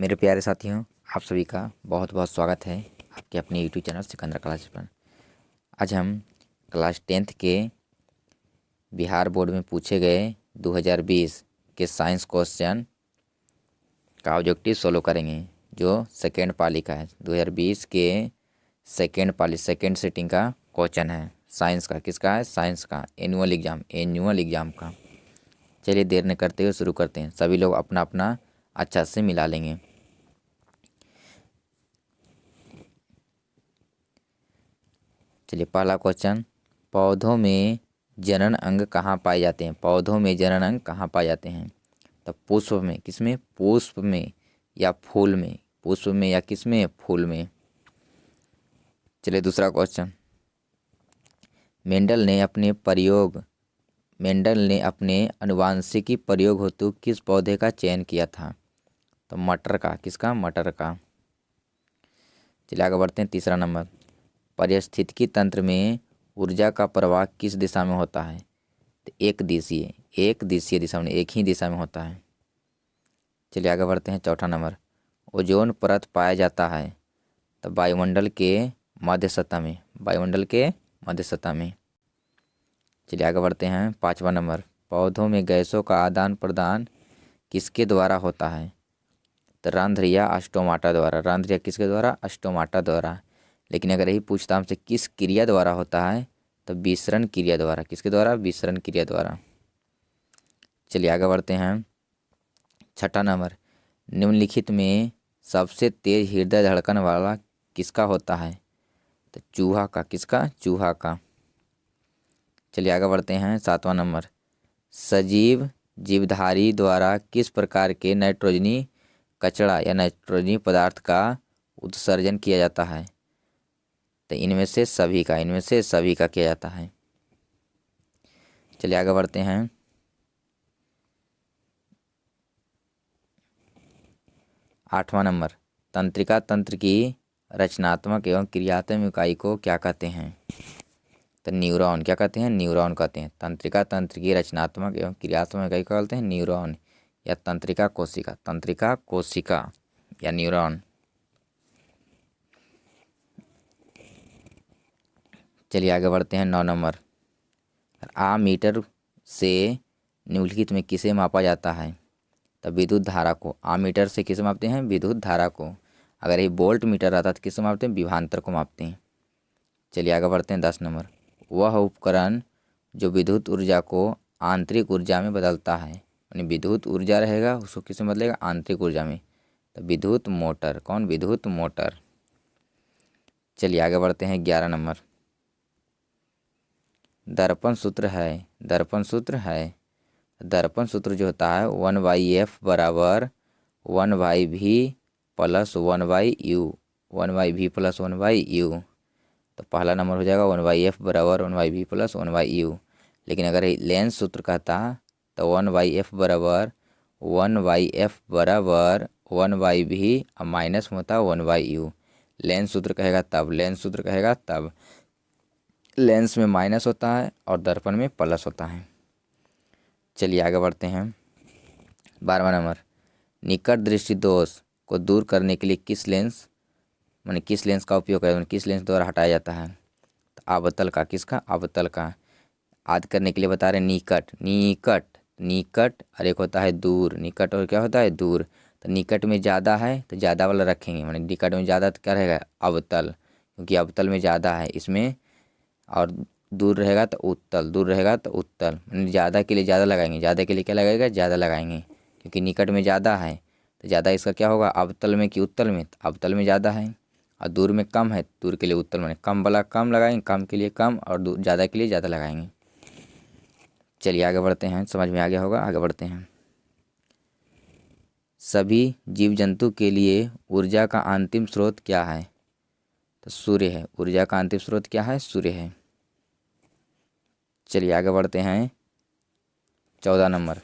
मेरे प्यारे साथियों, आप सभी का बहुत बहुत स्वागत है आपके अपने यूट्यूब चैनल सिकंदर क्लासेस पर। आज हम क्लास 10th के बिहार बोर्ड में पूछे गए 2020 के साइंस क्वेश्चन का ऑब्जेक्टिव सोल्व करेंगे, जो सेकेंड पाली का है। 2020 के सेकेंड पाली सेकेंड सिटिंग का क्वेश्चन है। साइंस का किसका है? साइंस का एनुअल एग्ज़ाम का। चलिए देर न करते हुए शुरू करते हैं। सभी लोग अपना अपना अच्छा से मिला लेंगे। चलिए पहला क्वेश्चन, पौधों में जनन अंग कहाँ पाए जाते हैं? पौधों में जनन अंग कहाँ पाए जाते हैं? तो पुष्प में, किसमें? पुष्प में या फूल में? पुष्प में या किसमें? फूल में। चलिए दूसरा क्वेश्चन, मेंडल ने अपने अनुवांशिकी प्रयोग हेतु किस पौधे का चयन किया था? तो मटर का। किसका? मटर का। चलिए आगे बढ़ते हैं। तीसरा नंबर, पारिस्थितिकी तंत्र में ऊर्जा का प्रवाह किस दिशा में होता है? तो एक दिशा में, एक ही दिशा में होता है। चलिए आगे बढ़ते हैं। चौथा नंबर, ओजोन परत पाया जाता है तो वायुमंडल के मध्य सतह में। चलिए आगे बढ़ते हैं। पांचवा नंबर, पौधों में गैसों का आदान प्रदान किसके द्वारा होता है? तो रंध्र या स्टोमाटा द्वारा। रंध्र या किसके द्वारा? स्टोमाटा द्वारा। लेकिन अगर यही पूछता हमसे किस क्रिया द्वारा होता है, तो विसरण क्रिया द्वारा। किसके द्वारा? विसरण क्रिया द्वारा। चलिए आगे बढ़ते हैं। छठा नंबर, निम्नलिखित में सबसे तेज हृदय धड़कन वाला किसका होता है? तो चूहा का। किसका? चूहा का। चलिए आगे बढ़ते हैं। सातवां नंबर, सजीव जीवधारी द्वारा किस प्रकार के नाइट्रोजनी कचरा या नाइट्रोजनी पदार्थ का उत्सर्जन किया जाता है? तो इनमें से सभी का किया जाता है। चलिए आगे बढ़ते हैं। आठवां नंबर, तंत्रिका तंत्र की रचनात्मक एवं क्रियात्मक इकाई को क्या कहते हैं? तो न्यूरॉन। क्या कहते हैं? न्यूरॉन कहते हैं। तंत्रिका तंत्र की रचनात्मक एवं क्रियात्मक इकाई को कहते हैं न्यूरॉन या तंत्रिका कोशिका या न्यूरॉन। चलिए आगे बढ़ते हैं। 9 नंबर, आमीटर से निम्नलिखित में किसे मापा जाता है? तो विद्युत धारा को। आमीटर से किसे मापते हैं? विद्युत धारा को। अगर ये वोल्ट मीटर आता है तो किसे मापते हैं? विभवांतर को मापते हैं। चलिए आगे बढ़ते हैं। 10 नंबर, वह उपकरण जो विद्युत ऊर्जा को आंतरिक ऊर्जा में बदलता है, यानी विद्युत ऊर्जा रहेगा उसको किसमें बदलेगा? आंतरिक ऊर्जा में। तो विद्युत मोटर। कौन? विद्युत मोटर। चलिए आगे बढ़ते हैं। 11 नंबर, दर्पण सूत्र जो होता है 1/f बराबर 1/v plus 1/u। 1/v plus 1/u। तो पहला नंबर हो जाएगा 1/f बराबर 1/v प्लस 1/u। लेकिन अगर लेंस सूत्र कहता तो 1/f बराबर 1/v और माइनस में होता 1/u। लेंस सूत्र कहेगा तब लेंस में माइनस होता है और दर्पण में प्लस होता है। चलिए आगे बढ़ते हैं। 12वां नंबर, निकट दृष्टि दोष को दूर करने के लिए किस लेंस का उपयोग करें? किस लेंस द्वारा हटाया जाता है? तो अवतल का। किसका? अवतल का। याद करने के लिए बता रहे निकट और एक होता है दूर। निकट और क्या होता है? दूर। तो निकट में ज़्यादा है तो ज़्यादा वाला रखेंगे, माने निकट में ज़्यादा तो क्या रहेगा? अवतल, क्योंकि अवतल में ज़्यादा है इसमें। और दूर रहेगा तो उत्तल। माने ज़्यादा के लिए ज़्यादा लगाएंगे। ज़्यादा के लिए क्या लगाएगा? ज़्यादा लगाएंगे, क्योंकि निकट में ज़्यादा है तो ज़्यादा इसका क्या होगा? अवतल में कि उत्तल में? तो अवतल में ज़्यादा है। और दूर में कम है, दूर के लिए उत्तल, माने कम वाला कम लगाएंगे, कम के लिए कम और ज़्यादा के लिए ज़्यादा लगाएंगे। चलिए आगे बढ़ते हैं। समझ में आ गया होगा। आगे बढ़ते हैं। सभी जीव जंतु के लिए ऊर्जा का अंतिम स्रोत क्या है? तो सूर्य है। ऊर्जा का अंतिम स्रोत क्या है? सूर्य है। चलिए आगे बढ़ते हैं। 14 नंबर,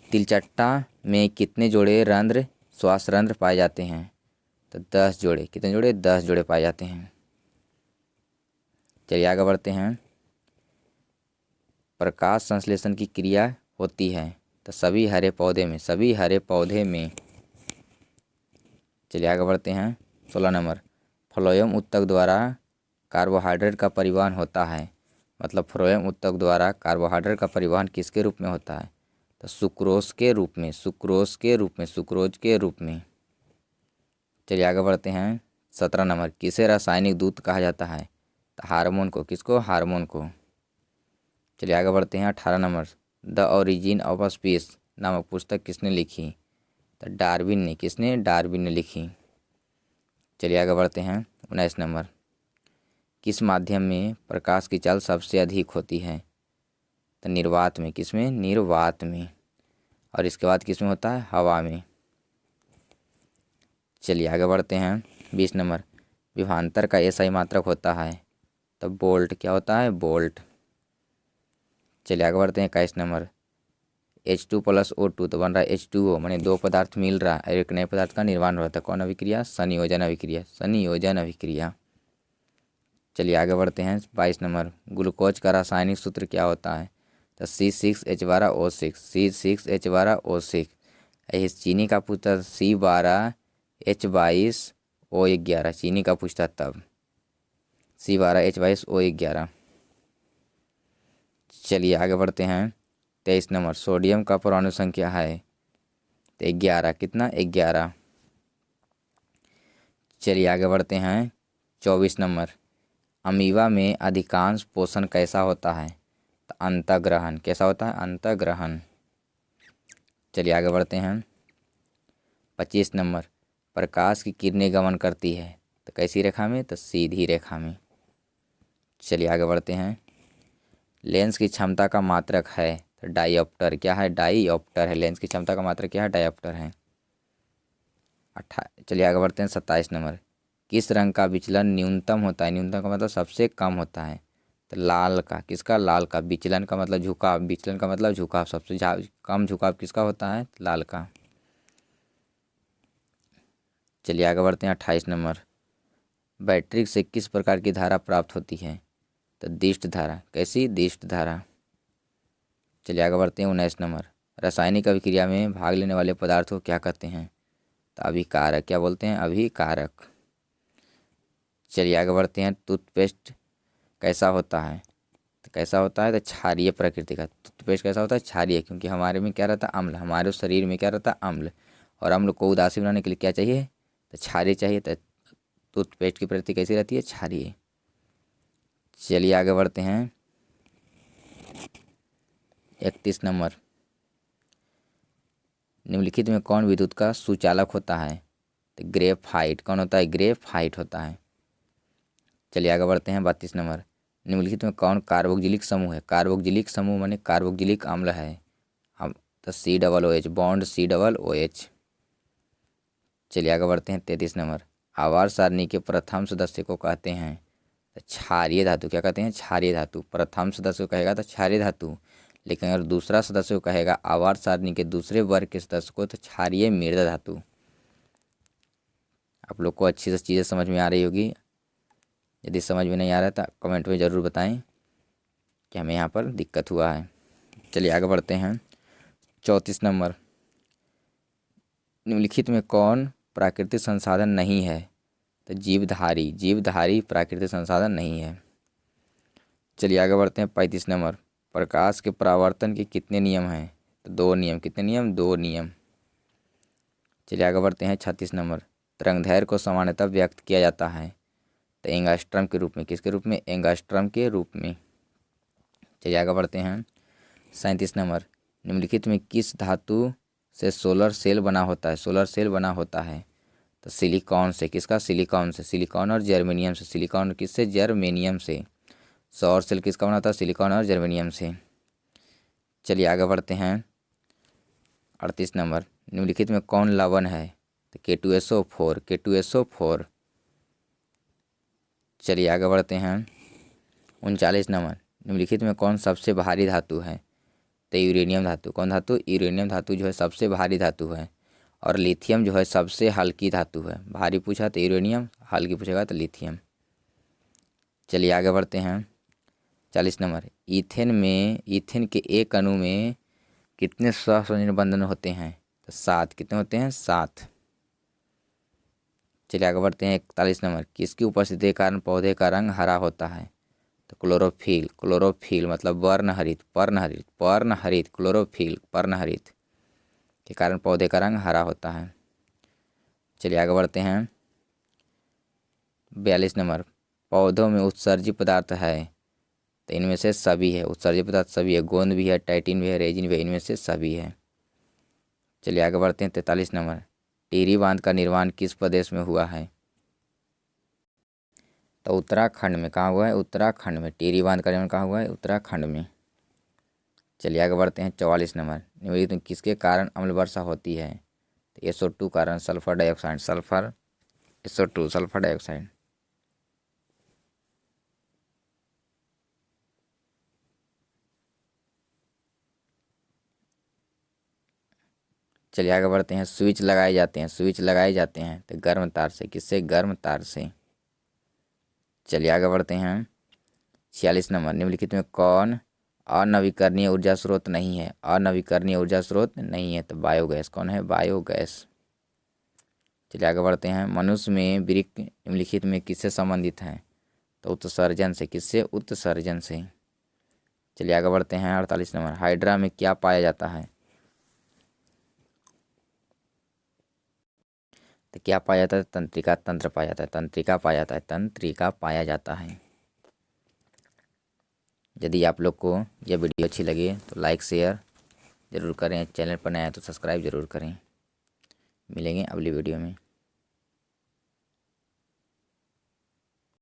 तिलचट्टा में कितने जोड़े रंध्र श्वास रंध्र पाए जाते हैं? तो 10 जोड़े। कितने जोड़े? 10 जोड़े पाए जाते हैं। चलिए आगे बढ़ते हैं। प्रकाश संश्लेषण की क्रिया होती है तो सभी हरे पौधे में, सभी हरे पौधे में। चलिए आगे बढ़ते हैं। 16 नंबर, फ्लोएम ऊतक द्वारा कार्बोहाइड्रेट का परिवहन होता है। मतलब फ्लोएम ऊतक द्वारा कार्बोहाइड्रेट का परिवहन किसके रूप में होता है? तो सुक्रोज के रूप में, सुक्रोज के रूप में, सुक्रोज के रूप में। चलिए आगे बढ़ते हैं। 17 नंबर, किसे रासायनिक दूत कहा जाता है? तो हार्मोन को, किसको? हार्मोन को। चलिए आगे बढ़ते हैं। 18 नंबर, द ओरिजिन ऑफ स्पीस नामक पुस्तक किसने लिखी? तो डार्विन ने। किसने? डार्विन ने लिखी। चलिए आगे बढ़ते हैं। 19 नंबर, किस माध्यम में प्रकाश की चाल सबसे अधिक होती है? तो निर्वात में। किसमें? निर्वात में। और इसके बाद किसमें होता है? हवा में। चलिए आगे बढ़ते हैं। 20 नंबर, विभवांतर का एसआई मात्रक होता है? तो बोल्ट। क्या होता है? बोल्ट। चलिए आगे बढ़ते हैं। 21 नंबर, H2+O2 तो बन रहा है H2O, माने दो पदार्थ मिल रहा है और एक नए पदार्थ का निर्माण हो रहा था। कौन अभिक्रिया? संयोजन अभिक्रिया, संयोजन अभिक्रिया। चलिए आगे बढ़ते हैं। 22 नंबर, ग्लूकोज का रासायनिक सूत्र क्या होता है? तो C6H12O6, C6H12O6। यही चीनी का पूछता C12H22O11, चीनी का पूछता तब C12H22O11। चलिए आगे बढ़ते हैं। 23 नंबर, सोडियम का परमाणु संख्या है? तो 11। कितना? 11। चलिए आगे बढ़ते हैं। 24 नंबर, अमीबा में अधिकांश पोषण कैसा होता है? तो अंतःग्रहण। कैसा होता है? अंतःग्रहण। चलिए आगे बढ़ते हैं। 25 नंबर, प्रकाश की किरणें गमन करती है तो कैसी रेखा में? तो सीधी रेखा में। चलिए आगे बढ़ते हैं। लेंस की क्षमता का मात्रक है? तो डाईऑप्टर। क्या है? डाईऑप्टर है। लेंस की क्षमता का मात्रक क्या है? डाईऑप्टर है। चलिए आगे बढ़ते हैं। 27 नंबर, किस रंग का विचलन न्यूनतम होता है? न्यूनतम का मतलब सबसे कम होता है। तो लाल का। किसका? लाल का। विचलन का मतलब झुकाव, विचलन का मतलब झुकाव, सबसे कम झुकाव किसका होता है? लाल का। चलिए आगे बढ़ते हैं। 28 नंबर, बैटरी से किस प्रकार की धारा प्राप्त होती है? तो दिष्ट धारा। कैसी? दिष्ट धारा। चलिए आगे बढ़ते हैं। 19 नंबर, रासायनिक अभिक्रिया में भाग लेने वाले पदार्थ को क्या कहते हैं? तो अभिकारक। क्या बोलते हैं? अभिकारक। चलिए आगे बढ़ते हैं। टूथपेस्ट कैसा होता है? तो कैसा होता है? तो क्षारीय प्रकृति का। टूथपेस्ट कैसा होता है? क्षारीय, क्योंकि हमारे में क्या रहता है? अम्ल। हमारे शरीर में क्या रहता है? अम्ल। और अम्ल को उदासीन बनाने के लिए क्या चाहिए? तो क्षारीय चाहिए। तो टूथपेस्ट की प्रकृति कैसी रहती है? क्षारीय। चलिए आगे बढ़ते हैं। 31 नंबर, निम्नलिखित में कौन विद्युत का सुचालक होता है? तो ग्रेफाइट। कौन होता है? ग्रेफाइट होता है। चलिए आगे बढ़ते हैं। 32 नंबर, निम्नलिखित में कौन कार्बोक्जिलिक समूह है? कार्बोक्जिलिक समूह माने कार्बोक्जिलिक अम्ल है। हम तो COOH, बॉन्ड COOH। चलिए आगे बढ़ते हैं। 33 नंबर, आवर्त सारणी के प्रथम सदस्य को कहते हैं? तो क्षारीय धातु। क्या कहते हैं? क्षारीय धातु। प्रथम सदस्य को कहेगा तो क्षारीय धातु, लेकिन अगर दूसरा सदस्य को कहेगा आवर्त सारणी के दूसरे वर्ग के सदस्य को, तो क्षारीय मृदा धातु। आप लोग को अच्छी से चीज़ें समझ में आ रही होगी। यदि समझ में नहीं आ रहा तो कमेंट में ज़रूर बताएं कि हमें यहाँ पर दिक्कत हुआ है। चलिए आगे बढ़ते हैं। 34 नंबर, निम्नलिखित में कौन प्राकृतिक संसाधन नहीं है? तो जीवधारी। जीवधारी प्राकृतिक संसाधन नहीं है। चलिए आगे बढ़ते हैं। 35 नंबर, प्रकाश के परावर्तन के कितने नियम हैं? तो 2 नियम। कितने नियम? 2 नियम। चलिए आगे बढ़ते हैं। 36 नंबर, तरंगदैर्घ्य को सामान्यतः व्यक्त किया जाता है? तो एंगास्ट्रम के रूप में। किसके रूप में? एंगास्ट्रम के रूप में। चलिए आगे बढ़ते हैं। 37 नंबर, निम्नलिखित में किस धातु से सोलर सेल बना होता है? सोलर सेल बना होता है? तो सिलिकॉन से। किसका? सिलिकॉन से। सिलिकॉन और जर्मेनियम से। सिलिकॉन किससे? जर्मेनियम से। सौर सेल किसका बना होता है? सिलिकॉन और जर्मेनियम से। चलिए आगे बढ़ते हैं। 38 नंबर, निम्नलिखित में कौन लवण है? तो K2SO4। K2SO4। चलिए आगे बढ़ते हैं। 39 नंबर, निम्नलिखित में कौन सबसे भारी धातु है? तो यूरेनियम धातु। कौन धातु? यूरेनियम धातु जो है सबसे भारी धातु है। और लिथियम जो है सबसे हल्की धातु है। भारी पूछा तो यूरेनियम, हल्की पूछेगा तो लिथियम। चलिए आगे बढ़ते हैं। 40 नंबर, ईथेन के एक अणु में कितने सहस्राब्दी बंधन होते हैं? तो 7। कितने होते हैं? 7। चलिए आगे बढ़ते हैं। 41 नंबर, किसकी उपस्थिति के कारण पौधे का रंग हरा होता है? तो क्लोरोफिल। क्लोरोफिल मतलब वर्णहरित, पर्णहरित, पर्णहरित, क्लोरोफिल पर्णहरित के कारण पौधे का रंग हरा होता है। चलिए आगे बढ़ते हैं। 42 नंबर, पौधों में उत्सर्जित पदार्थ है? तो इनमें से सभी है। उत्सर्जित पदार्थ सभी है, गोंद भी है, टाइटिन भी है, रेजिन भी है, इनमें से सभी है। चलिए आगे बढ़ते हैं। 43 नंबर, टिहरी बांध का निर्माण किस प्रदेश में हुआ है? तो उत्तराखंड में। कहाँ हुआ है? उत्तराखंड में। टिहरी बांध का निर्माण कहाँ हुआ है? उत्तराखंड में। चलिए आगे बढ़ते हैं। 44 नंबर, निम्नलिखित में किसके कारण अम्ल वर्षा होती है? तो SO2 कारण, sulphur dioxide, sulphur SO2 sulphur dioxide. चलिए आगे बढ़ते हैं। स्विच लगाए जाते हैं, स्विच लगाए जाते हैं तो गर्म तार से। किससे? गर्म तार से। चलिए आगे बढ़ते हैं। 46 नंबर, निम्नलिखित में कौन अनवीकरणीय ऊर्जा स्रोत नहीं है? अनवीकरणीय ऊर्जा स्रोत नहीं है तो बायोगैस। कौन है? बायोगैस। चलिए आगे बढ़ते हैं। मनुष्य में वृक्क निम्नलिखित में किससे संबंधित है? तो उत्सर्जन से। किससे? उत्सर्जन से। चलिए आगे बढ़ते हैं। 48 नंबर, हाइड्रा में क्या पाया जाता है? तो क्या पाया जाता है? तंत्रिका तंत्र पाया जाता है, तंत्रिका पाया जाता है, तंत्रिका पाया जाता है। यदि आप लोग को यह वीडियो अच्छी लगे तो लाइक शेयर ज़रूर करें, चैनल पर नया है तो सब्सक्राइब ज़रूर करें। मिलेंगे अगली वीडियो में।